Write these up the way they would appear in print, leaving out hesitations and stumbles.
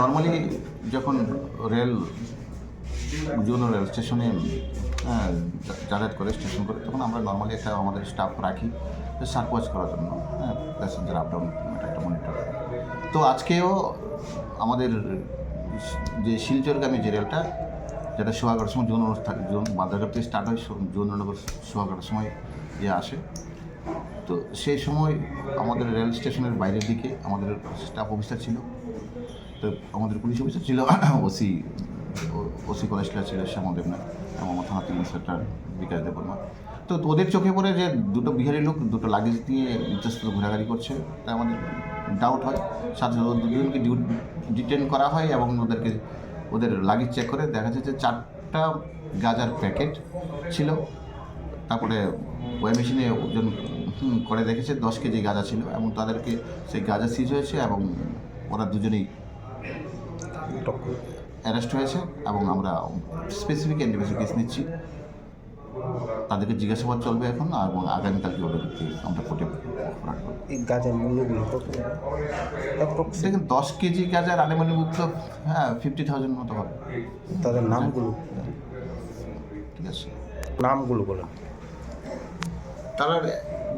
Normally যখন rail স্টেশনে যাতায়াত করে স্টেশন করে তখন আমরা নর্মালি একটা আমাদের স্টাফ রাখি সার্চ করার জন্য, প্যাসেঞ্জার আপ ডাউন একটা মনিটর। তো আজকেও আমাদের যে শিলচরগামী যে রেলটা, যেটা সোহাগার সময় জুন বাজারঘাট থেকে স্টার্ট হয়, জুননগর সোহাগার সময় আসে। তো সেই সময় আমাদের রেল স্টেশনের বাইরের দিকে আমাদের স্টাফ অফিসার ছিল, তো আমাদের পুলিশ অফিসার ছিল, ওসি কলেজটা ছিল শ্যামল দেবনাথ এবং আমার থানা ইন্সপেক্টর বিকাশ দেববর্মা। তো ওদের চোখে পড়ে যে দুটো বিহারি লোক দুটো লাগেজ দিয়ে ইতস্তত ঘোরাঘুরি করছে, তাই আমাদের ডাউট হয়। সাথে দুজনকে ডিটেন করা হয় এবং ওদের লাগেজ চেক করে দেখা যাচ্ছে 4টা গাঁজার প্যাকেট ছিল। তারপরে ওই মেশিনে ওজন করে দেখেছে 10 কেজি গাঁজা ছিল এবং তাদেরকে সেই গাঁজা সিজ হয়েছে এবং ওরা দুজনেই অ্যারেস্ট হয়েছে এবং আমরা স্পেসিফিক এনডিপিসি কেস নিচ্ছি। তাদেরকে জিজ্ঞাসাবাদ চলবে এখন এবং আগামীকালকে ওদেরকে আমরা কোর্টে ফরওয়ার্ড করব। এই গাঁজার মূল্যগুলো দেখেন 10 কেজি গাঁজার আনুমানিক তো 50,000 মতো হবে। তাদের নামগুলো ঠিক আছে, নামগুলো বলেন। তারা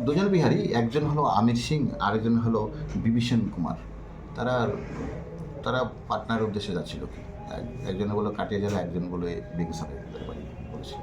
দুজন বিহারি, একজন হলো আমির সিং, আরেকজন হলো বিভীষণ কুমার। তারা পাটনার উদ্দেশ্যে যাচ্ছিল কি, একজন বললো কাটিয়া জেলা, একজন বলে বেগুসরাই বলেছিল।